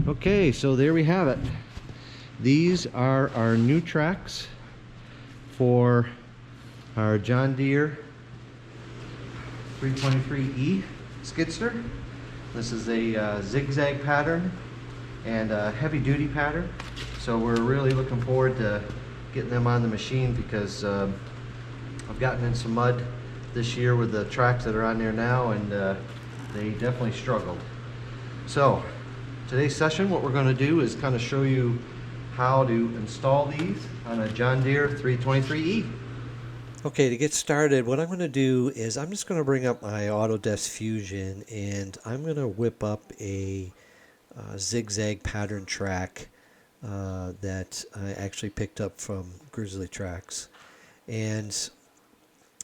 Okay, so there we have it. These are our new tracks for our John Deere 323E skidster. This is a zigzag pattern and a heavy duty pattern. So we're really looking forward to getting them on the machine because I've gotten in some mud this year with the tracks that are on there now, and they definitely struggled. So today's session, what we're going to do is kind of show you how to install these on a John Deere 323E. Okay, to get started, what I'm going to do is I'm just going to bring up my Autodesk Fusion, and I'm going to whip up a zigzag pattern track that I actually picked up from Grizzly Tracks. And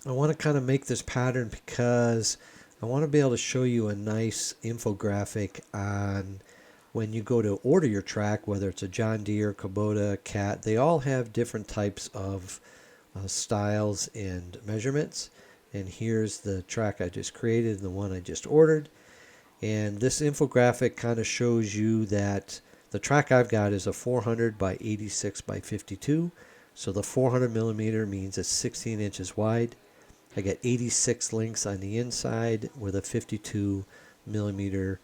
I want to kind of make this pattern because I want to be able to show you a nice infographic on when you go to order your track, whether it's a John Deere, Kubota, Cat. They all have different types of styles and measurements. And here's the track I just created and the one I just ordered. And this infographic kind of shows you that the track I've got is a 400 by 86 by 52. So the 400 millimeter means it's 16 inches wide. I got 86 links on the inside with a 52 millimeter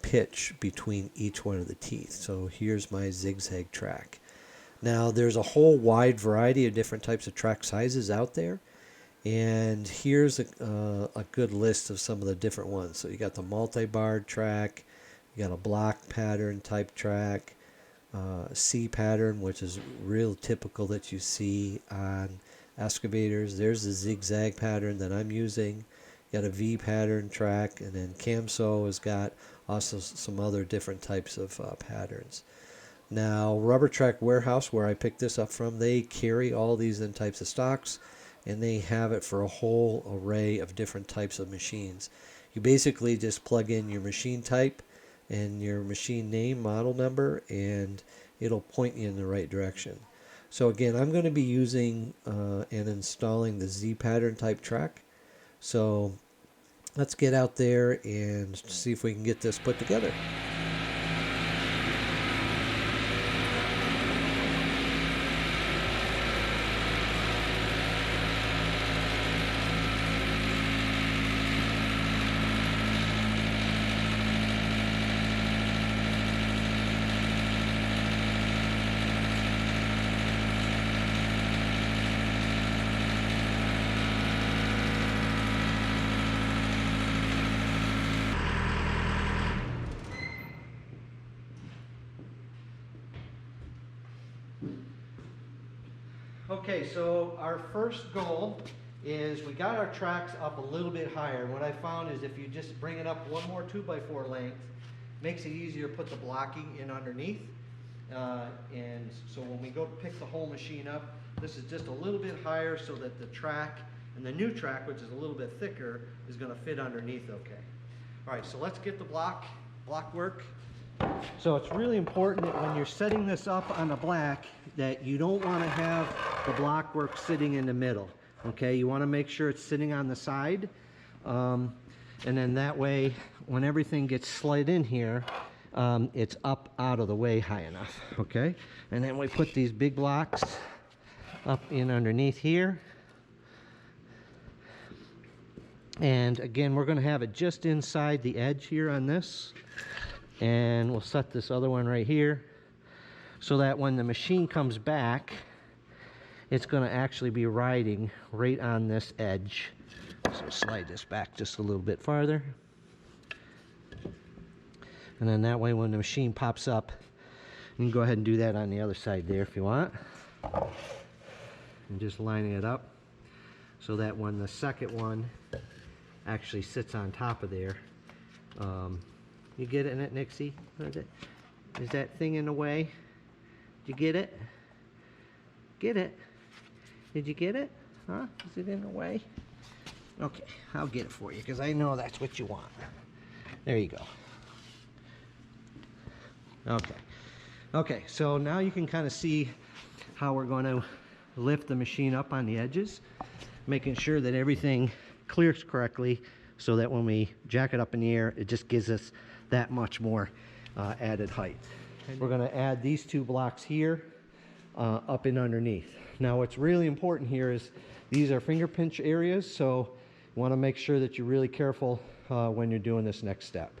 pitch between each one of the teeth. So here's my zigzag track. Now there's a whole wide variety of different types of track sizes out there, and here's a good list of some of the different ones. So you got the multi-bar track, you got a block pattern type track, C pattern, which is real typical that you see on excavators. There's the zigzag pattern that I'm using. You got a V pattern track, and then Camso has got also some other different types of patterns. Now, Rubber Track Warehouse, where I picked this up from, they carry all these in types of stocks, and they have it for a whole array of different types of machines. You basically just plug in your machine type and your machine name, model number, and it'll point you in the right direction. So again, I'm going to be using and installing the Z pattern type track. So let's get out there and see if we can get this put together. Okay, so our first goal is we got our tracks up a little bit higher. What I found is if you just bring it up one more 2x4 length, makes it easier to put the blocking in underneath. And so when we go to pick the whole machine up, this is just a little bit higher so that the track and the new track, which is a little bit thicker, is going to fit underneath okay. All right, so let's get the block work. So it's really important that when you're setting this up on the black that you don't want to have the block work sitting in the middle. Okay, you want to make sure it's sitting on the side, and then that way when everything gets slid in here, it's up out of the way high enough. Okay, and then we put these big blocks up in underneath here, and again we're going to have it just inside the edge here on this. And we'll set this other one right here so that when the machine comes back, it's going to actually be riding right on this edge. So slide this back just a little bit farther. And then that way when the machine pops up, you can go ahead and do that on the other side there if you want. And just lining it up so that when the second one actually sits on top of there, you get it in it, Nixie? Is that thing in the way? Did you get it? Get it? Did you get it? Huh? Is it in the way? Okay, I'll get it for you because I know that's what you want. There you go. Okay, so now you can kind of see how we're going to lift the machine up on the edges, making sure that everything clears correctly so that when we jack it up in the air, it just gives us that much more added height. We're going to add these 2 blocks here up and underneath. Now what's really important here is these are finger pinch areas, so you want to make sure that you're really careful when you're doing this next step.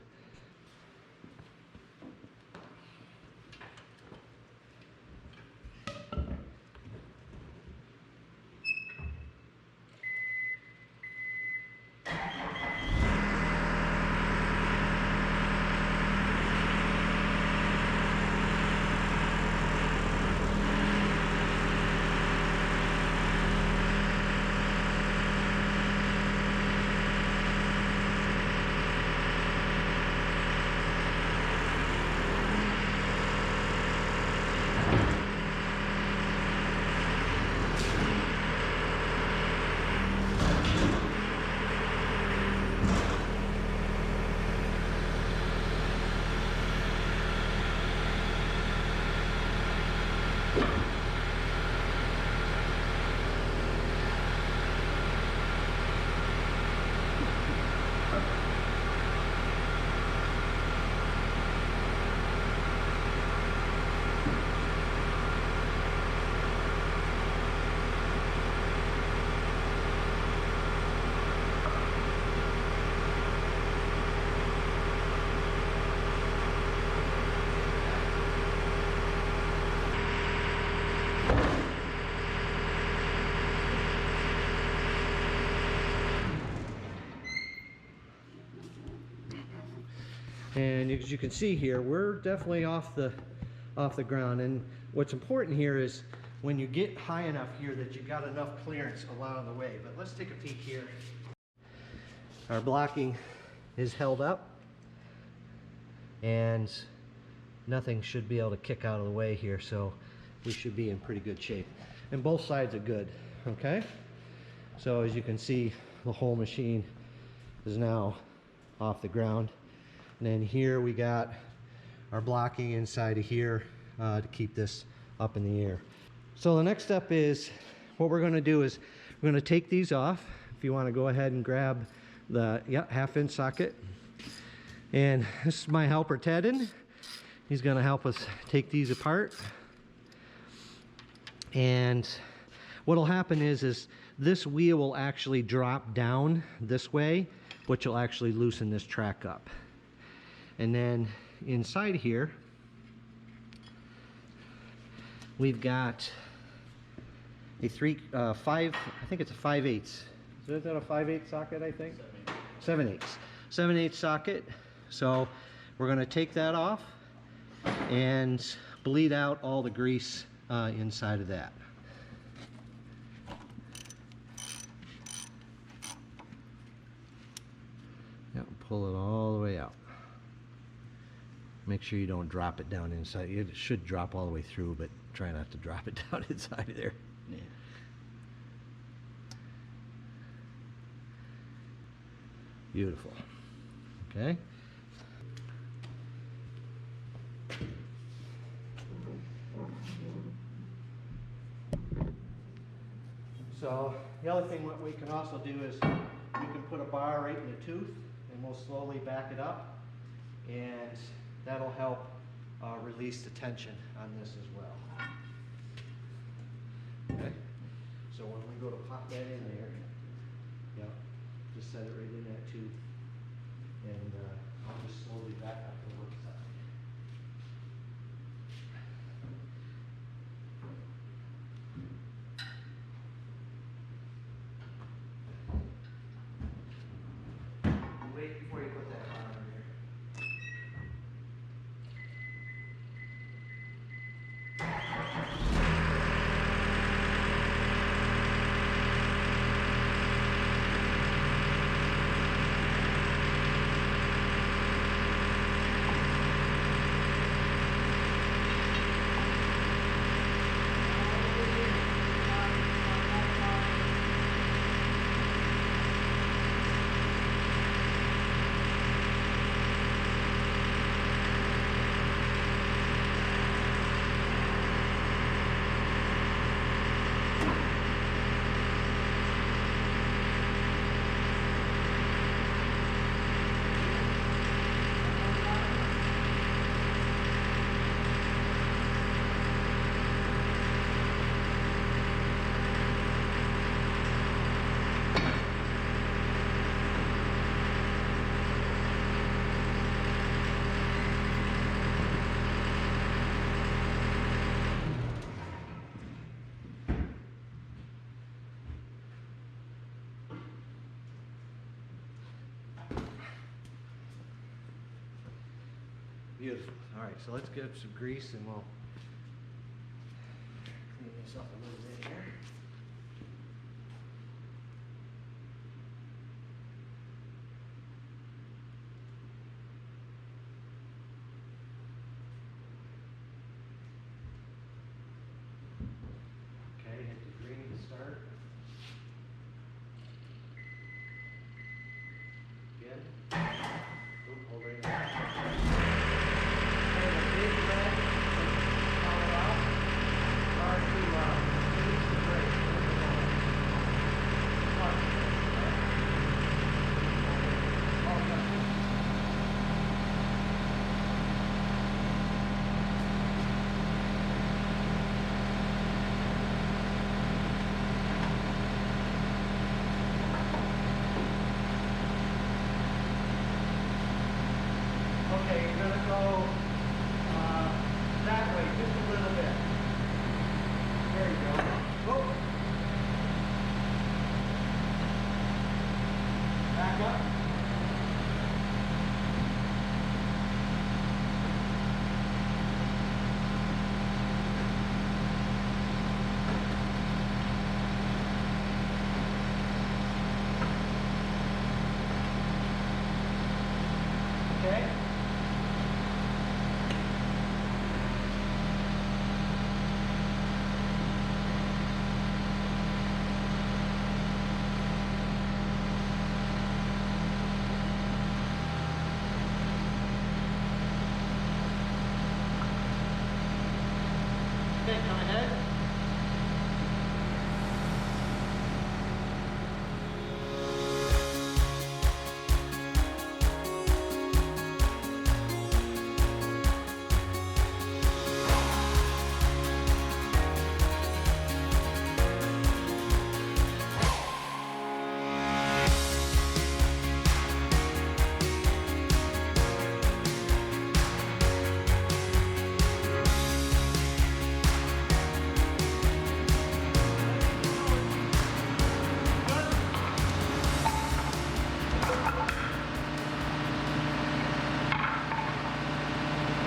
And as you can see here, we're definitely off the ground. And what's important here is when you get high enough here that you've got enough clearance along the way. But let's take a peek here. Our blocking is held up, and nothing should be able to kick out of the way here, so we should be in pretty good shape. And both sides are good, okay? So as you can see, the whole machine is now off the ground. And then here we got our blocking inside of here to keep this up in the air. So the next step is, what we're going to do is we're going to take these off. If you want to go ahead and grab the 1/2-inch socket. And this is my helper Tedden. He's going to help us take these apart. And what'll happen is this wheel will actually drop down this way, which will actually loosen this track up. And then inside here, we've got a 5, I think it's a 5/8. Is that a 5/8 socket, I think? 7/8. 7/8 socket. So we're going to take that off and bleed out all the grease inside of that. Yep, pull it all the way out. Make sure you don't drop it down inside. It should drop all the way through, but try not to drop it down inside of there. Yeah. Beautiful. Okay. So the other thing what we can also do is we can put a bar right in the tooth, and we'll slowly back it up, and that'll help release the tension on this as well. Okay, so when we go to pop that in there, yep, just set it right in that tooth, and I'll just slowly back up the work side. Wait before you put that bar in there. Beautiful. All right, so let's get some grease and we'll clean this up a little bit here. Okay, hit the green to start. Again. Oop, hold right there. Okay, the big red, power off. Start to release the brake. Start. All done. Okay, you're gonna go that way just a little bit. There you go. Whoa. Back up. Okay. Okay, come ahead.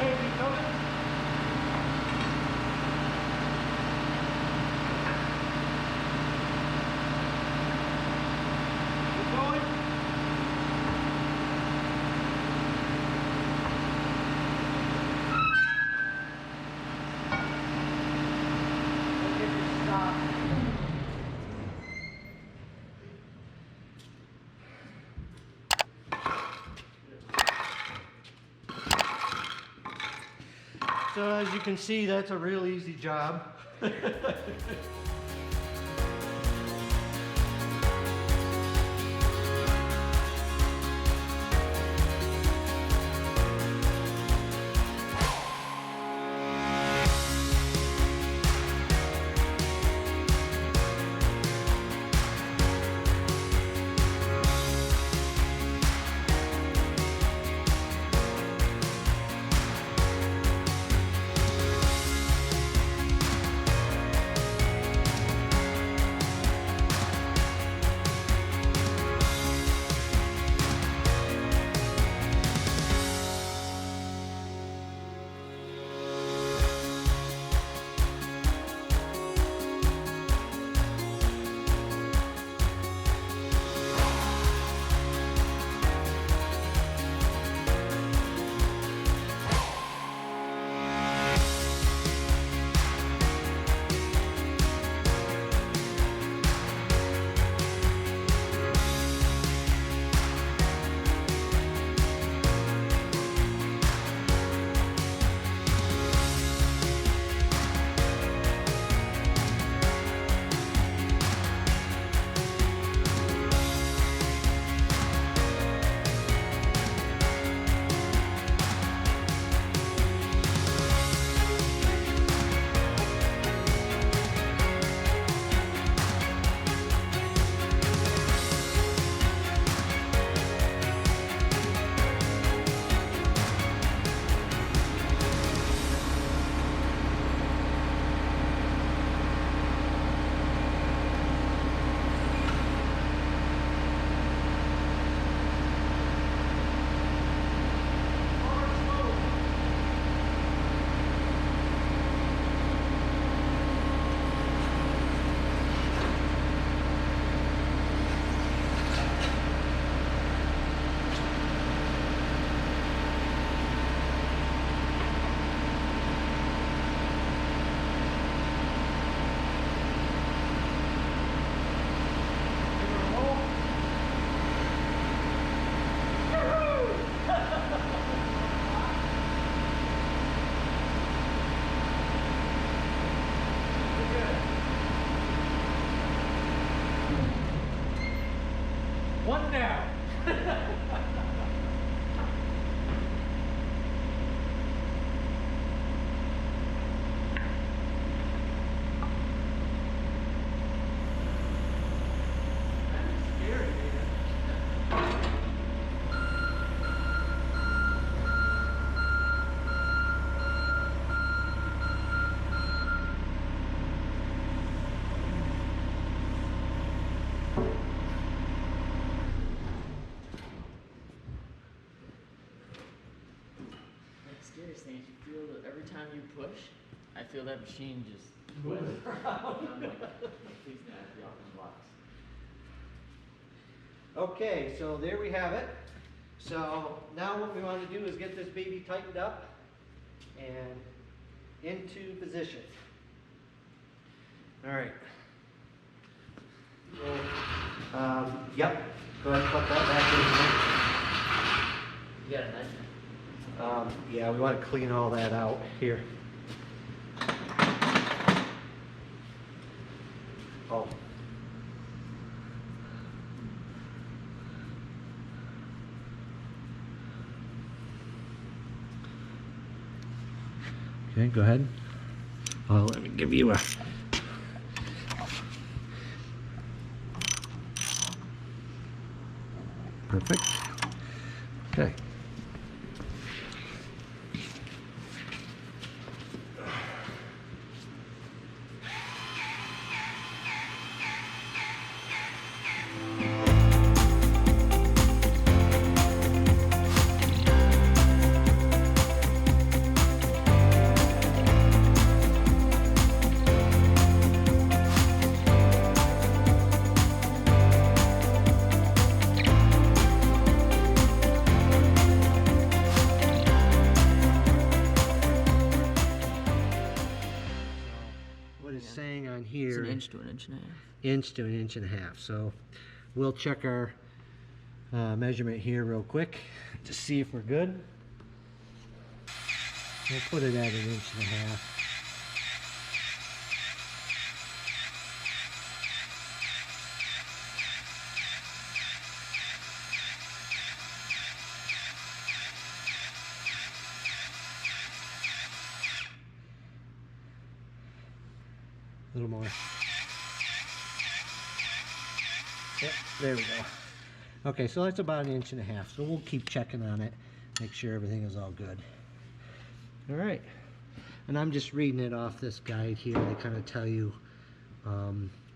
Hey, keep going. Keep going. Don't get your stop. So as you can see, that's a real easy job. seriously, you feel that every time you push, I feel that machine just twist. I'm like, please Dad, be off the blocks. Okay, so there we have it. So now what we want to do is get this baby tightened up and into position. All right. Yep. Go ahead and put that back You got a knife? in. Yeah, we want to clean all that out here. Oh. Okay, go ahead. Oh, let me give you a. Perfect. Okay. What it's saying on here. It's an inch to an inch and a half. Inch to an inch and a half. So we'll check our measurement here real quick to see if we're good. We'll put it at an inch and a half. A little more. Yep, there we go. Okay, so that's about an inch and a half. So we'll keep checking on it, make sure everything is all good. All right. And I'm just reading it off this guide here. They kind of tell you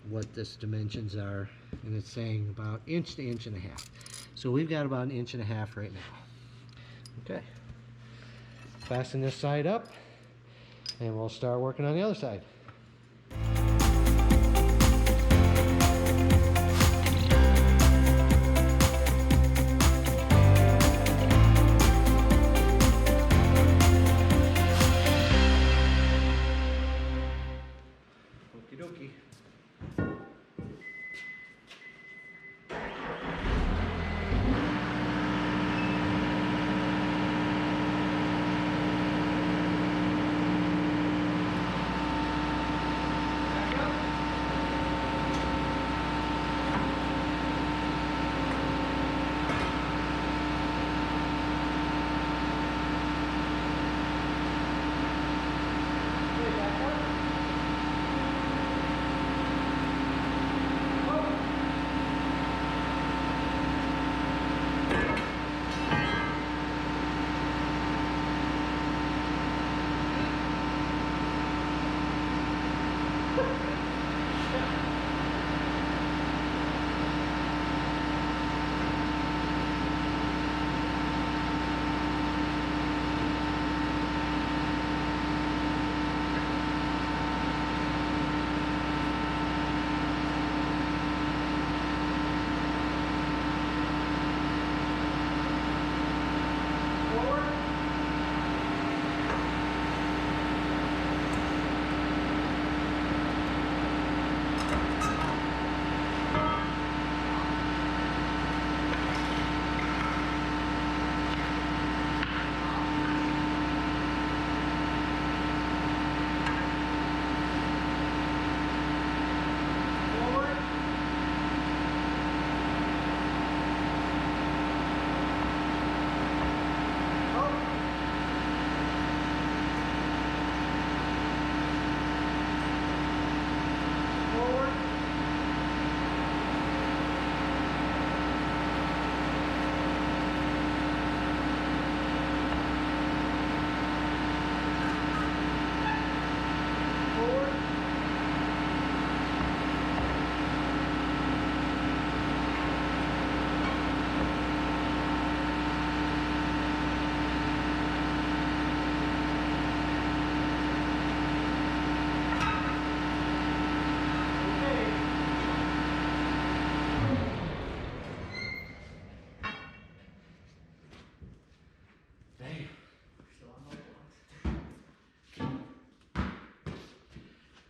what this dimensions are. And it's saying about inch to inch and a half. So we've got about an inch and a half right now. Okay. Fasten this side up, and we'll start working on the other side. Okie dokie.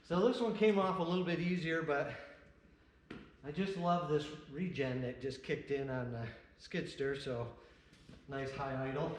So this one came off a little bit easier, but I just love this regen that just kicked in on the skid steer, so nice high idle.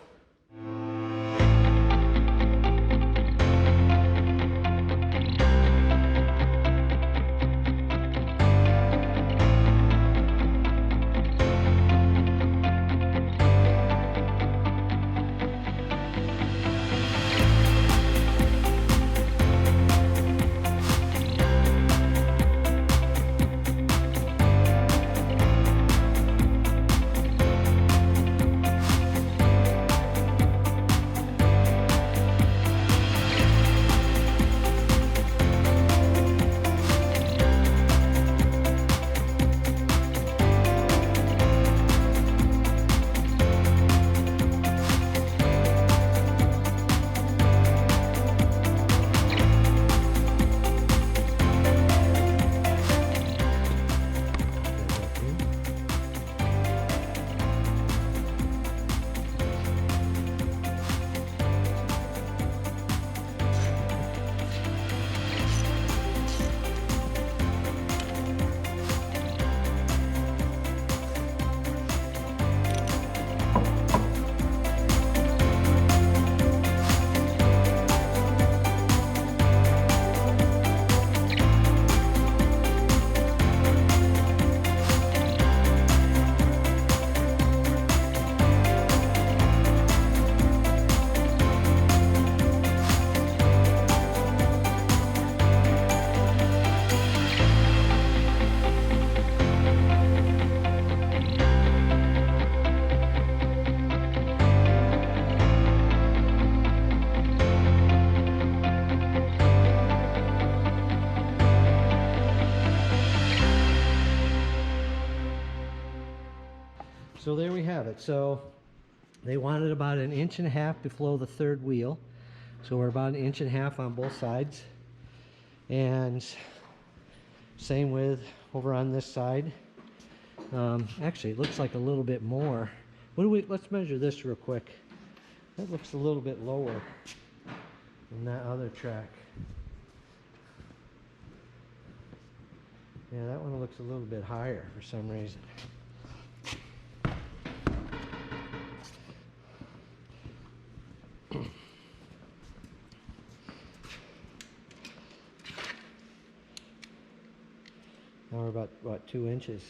So there we have it. So they wanted about 1.5 inches below the third wheel. So we're about 1.5 inches on both sides. And same with over on this side. Actually, it looks like a little bit more. Let's measure this real quick. That looks a little bit lower than that other track. Yeah, that one looks a little bit higher for some reason. Now we're about, what, 2 inches?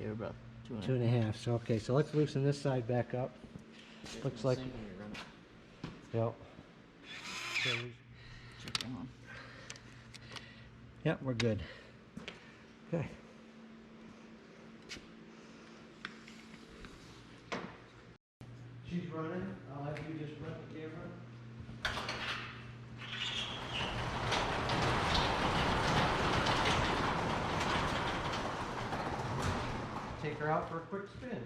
Yeah, about 2.5. 2.5. So, okay, so let's loosen this side back up. Looks like, yep. So Check on. yep, we're good. Okay. She's running. I'll have you just run the camera. Take her out for a quick spin.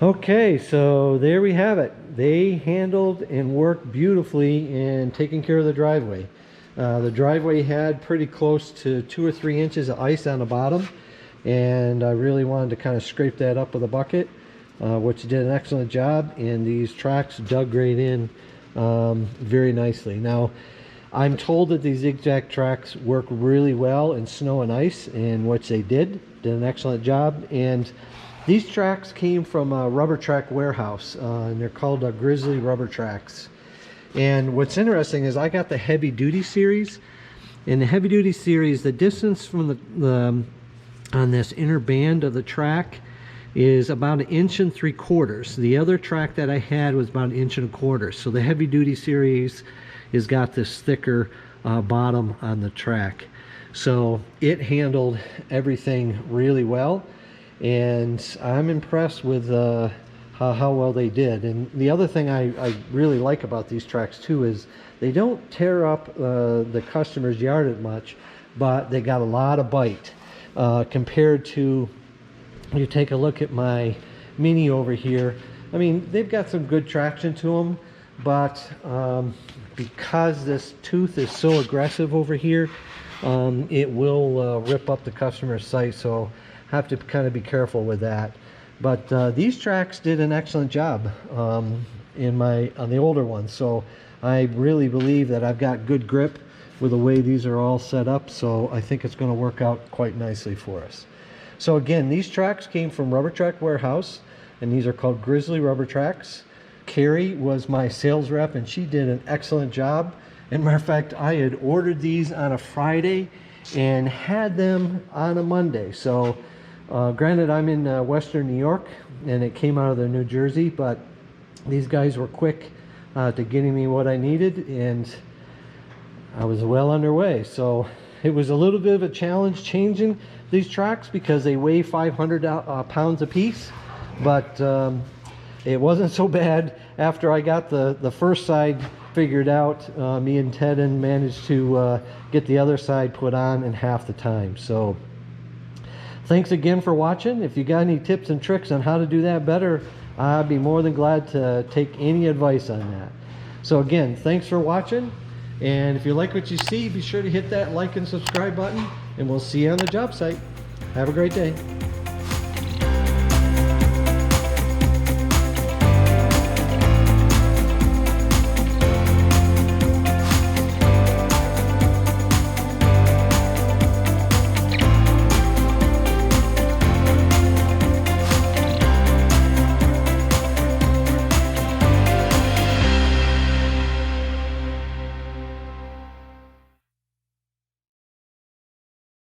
Okay, so there we have it. They handled and worked beautifully in taking care of the driveway. The driveway had pretty close to 2 or 3 inches of ice on the bottom, and I really wanted to kind of scrape that up with a bucket, which did an excellent job, and these tracks dug right in very nicely. Now, I'm told that these zigzag tracks work really well in snow and ice, and which they did an excellent job. And these tracks came from a rubber track warehouse, and they're called Grizzly Rubber Tracks. And what's interesting is I got the heavy duty series. In the heavy duty series, the distance from the on this inner band of the track is about 1.75 inches. The other track that I had was about 1.25 inches. So the heavy duty series has got this thicker bottom on the track. So it handled everything really well, and I'm impressed with how well they did. And the other thing I really like about these tracks too is they don't tear up the customer's yard as much, but they got a lot of bite compared to, you take a look at my Mini over here. I mean, they've got some good traction to them, but because this tooth is so aggressive over here, it will rip up the customer's sight, so have to kind of be careful with that. But these tracks did an excellent job on the older ones, so I really believe that I've got good grip with the way these are all set up, so I think it's going to work out quite nicely for us. So again, these tracks came from Rubber Track Warehouse, and these are called Grizzly Rubber Tracks. Carrie was my sales rep, and she did an excellent job. As a matter of fact, I had ordered these on a Friday and had them on a Monday. So granted, I'm in Western New York, and it came out of New Jersey, but these guys were quick to getting me what I needed, and I was well underway. So it was a little bit of a challenge changing these tracks because they weigh 500 pounds a piece, but it wasn't so bad after I got the first side figured out. Me and Tedden managed to get the other side put on in half the time. So thanks again for watching. If you got any tips and tricks on how to do that better, I'd be more than glad to take any advice on that. So again, thanks for watching, and if you like what you see, be sure to hit that like and subscribe button, and we'll see you on the job site. Have a great day.